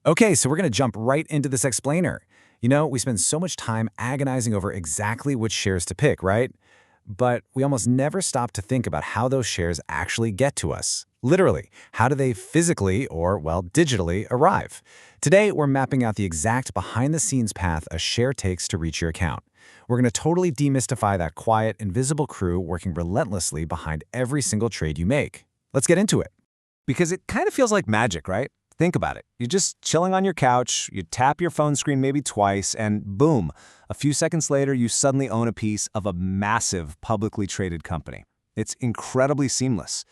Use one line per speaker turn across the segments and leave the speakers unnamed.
Okay, so we're going to jump right into this explainer. We spend so much time agonizing over exactly which shares to pick, right? But we almost never stop to think about how those shares actually get to us. Literally, how do they physically or, well, digitally arrive? Today, we're mapping out the exact behind-the-scenes path a share takes to reach your account. We're going to totally demystify that quiet, invisible crew working relentlessly behind every single trade you make. Let's get into it.
Because it kind of feels like magic, right? Think about it. You're just chilling on your couch, you tap your phone screen maybe twice, and boom, a few seconds later, you suddenly own a piece of a massive publicly traded company. It's incredibly seamless.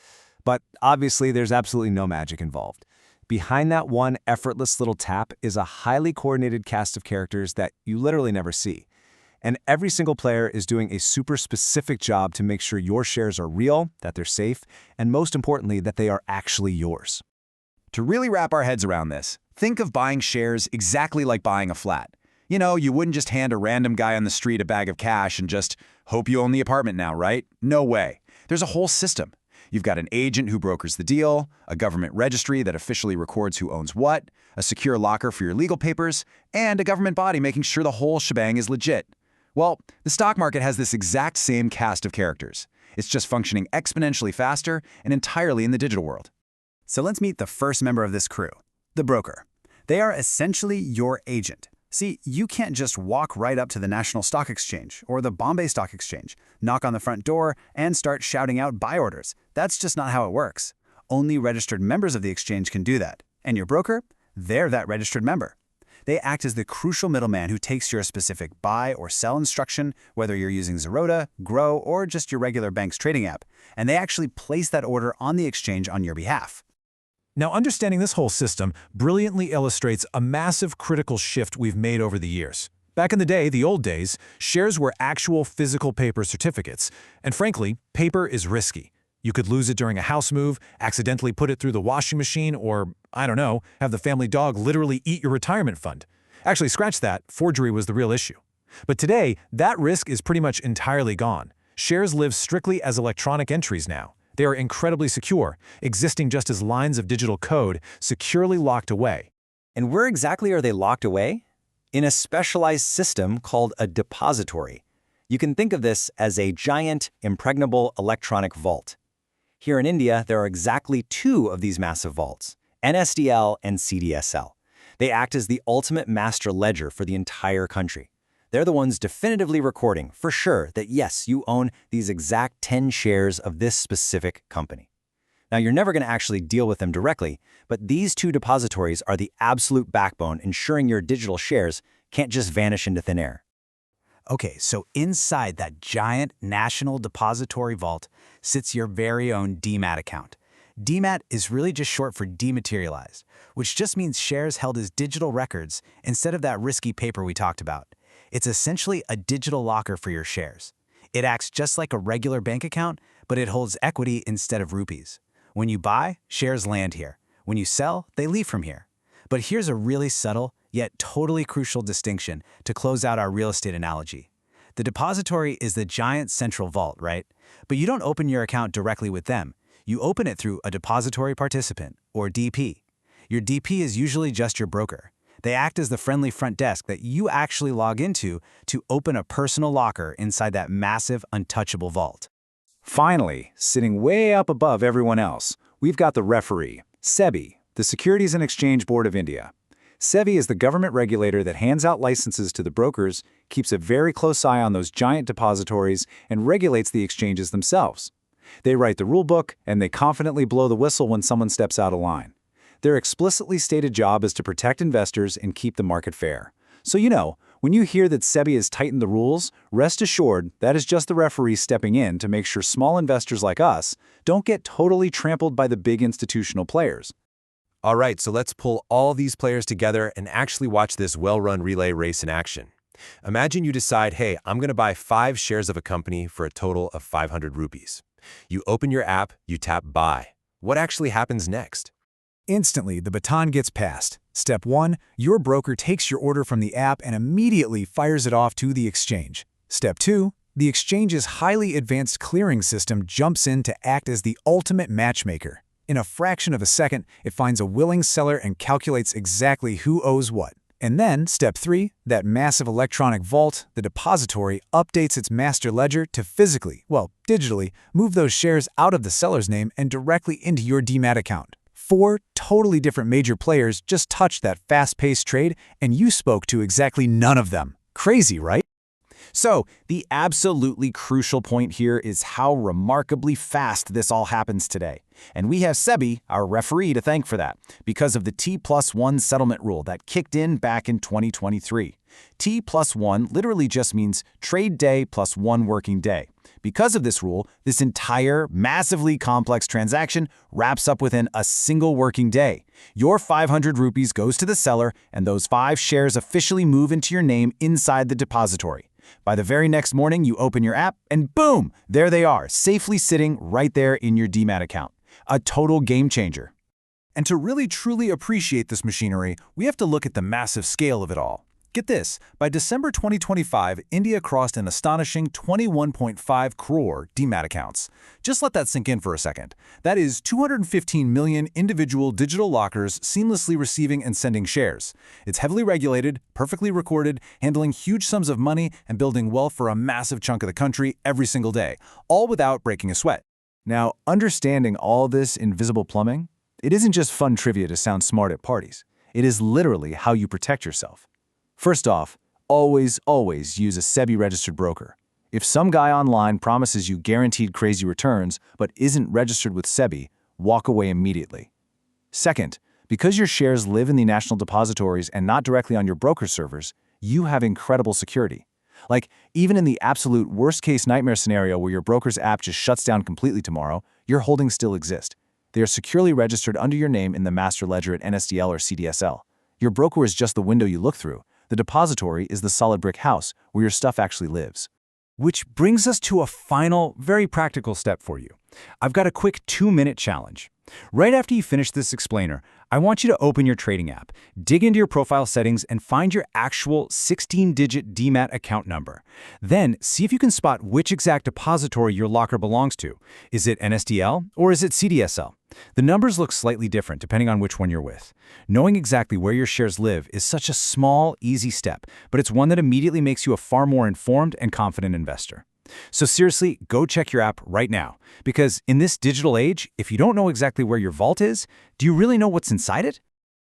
But obviously, there's absolutely no magic involved. Behind that one effortless little tap is a highly coordinated cast of characters that you literally never see. And every single player is doing a super specific job to make sure your shares are real, that they're safe, and most importantly, that they are actually yours.
To really wrap our heads around this, think of buying shares exactly like buying a flat. You wouldn't just hand a random guy on the street a bag of cash and just hope you own the apartment now, right? No way. There's a whole system. You've got an agent who brokers the deal, a government registry that officially records who owns what, a secure locker for your legal papers, and a government body making sure the whole shebang is legit. Well, the stock market has this exact same cast of characters. It's just functioning exponentially faster and entirely in the digital world.
So let's meet the first member of this crew, the broker. They are essentially your agent. See, you can't just walk right up to the National Stock Exchange or the Bombay Stock Exchange, knock on the front door, and start shouting out buy orders. That's just not how it works. Only registered members of the exchange can do that. And your broker? They're that registered member. They act as the crucial middleman who takes your specific buy or sell instruction, whether you're using Zerodha, Groww, or just your regular bank's trading app, and they actually place that order on the exchange on your behalf.
Now, understanding this whole system brilliantly illustrates a massive critical shift we've made over the years. Back in the day, the old days, shares were actual physical paper certificates, and frankly, paper is risky. You could lose it during a house move, accidentally put it through the washing machine, or, I don't know, have the family dog literally eat your retirement fund. Actually, scratch that, forgery was the real issue. But today, that risk is pretty much entirely gone. Shares live strictly as electronic entries now. They are incredibly secure, existing just as lines of digital code, securely locked away.
And where exactly are they locked away? In a specialized system called a depository. You can think of this as a giant, impregnable electronic vault. Here in India, there are exactly two of these massive vaults, NSDL and CDSL. They act as the ultimate master ledger for the entire country. They're the ones definitively recording, for sure, that yes, you own these exact 10 shares of this specific company. Now, you're never going to actually deal with them directly, but these two depositories are the absolute backbone ensuring your digital shares can't just vanish into thin air.
Okay, so inside that giant National Depository Vault sits your very own DMAT account. DMAT is really just short for dematerialized, which just means shares held as digital records instead of that risky paper we talked about. It's essentially a digital locker for your shares. It acts just like a regular bank account, but it holds equity instead of rupees. When you buy, shares land here. When you sell, they leave from here. But here's a really subtle, yet totally crucial distinction to close out our real estate analogy. The depository is the giant central vault, right? But you don't open your account directly with them. You open it through a depository participant, or DP. Your DP is usually just your broker. They act as the friendly front desk that you actually log into to open a personal locker inside that massive, untouchable vault.
Finally, sitting way up above everyone else, we've got the referee, SEBI, the Securities and Exchange Board of India. SEBI is the government regulator that hands out licenses to the brokers, keeps a very close eye on those giant depositories, and regulates the exchanges themselves. They write the rule book, and they confidently blow the whistle when someone steps out of line. Their explicitly stated job is to protect investors and keep the market fair. So when you hear that SEBI has tightened the rules, rest assured that is just the referee stepping in to make sure small investors like us don't get totally trampled by the big institutional players.
All right, so let's pull all these players together and actually watch this well-run relay race in action. Imagine you decide, hey, I'm going to buy 5 shares of a company for a total of 500 rupees. You open your app, you tap buy. What actually happens next?
Instantly, the baton gets passed. Step 1, your broker takes your order from the app and immediately fires it off to the exchange. Step 2, the exchange's highly advanced clearing system jumps in to act as the ultimate matchmaker.
In a fraction of a second, it finds a willing seller and calculates exactly who owes what. And then, step 3, that massive electronic vault, the depository, updates its master ledger to physically, well, digitally, move those shares out of the seller's name and directly into your DMAT account. 4 totally different major players just touched that fast-paced trade, and you spoke to exactly none of them. Crazy, right?
So, the absolutely crucial point here is how remarkably fast this all happens today. And we have SEBI, our referee, to thank for that, because of the T+1 settlement rule that kicked in back in 2023. T+1 literally just means trade day plus 1 working day. Because of this rule, this entire, massively complex transaction wraps up within a single working day. Your 500 rupees goes to the seller, and those 5 shares officially move into your name inside the depository. By the very next morning, you open your app, and boom, there they are, safely sitting right there in your DMAT account. A total game changer.
And to really truly appreciate this machinery, we have to look at the massive scale of it all. Get this, by December 2025, India crossed an astonishing 21.5 crore DMAT accounts. Just let that sink in for a second. That is 215 million individual digital lockers seamlessly receiving and sending shares. It's heavily regulated, perfectly recorded, handling huge sums of money and building wealth for a massive chunk of the country every single day, all without breaking a sweat.
Now, understanding all this invisible plumbing, it isn't just fun trivia to sound smart at parties. It is literally how you protect yourself. First off, always use a SEBI-registered broker. If some guy online promises you guaranteed crazy returns but isn't registered with SEBI, walk away immediately. Second, because your shares live in the national depositories and not directly on your broker servers, you have incredible security. Like, even in the absolute worst-case nightmare scenario where your broker's app just shuts down completely tomorrow, your holdings still exist. They are securely registered under your name in the master ledger at NSDL or CDSL. Your broker is just the window you look through. The depository is the solid brick house where your stuff actually lives.
Which brings us to a final, very practical step for you. I've got a quick 2-minute challenge. Right after you finish this explainer, I want you to open your trading app, dig into your profile settings, and find your actual 16-digit DMAT account number. Then, see if you can spot which exact depository your locker belongs to. Is it NSDL or is it CDSL? The numbers look slightly different depending on which one you're with. Knowing exactly where your shares live is such a small, easy step, but it's one that immediately makes you a far more informed and confident investor. So seriously, go check your app right now. Because in this digital age, if you don't know exactly where your vault is, do you really know what's inside it?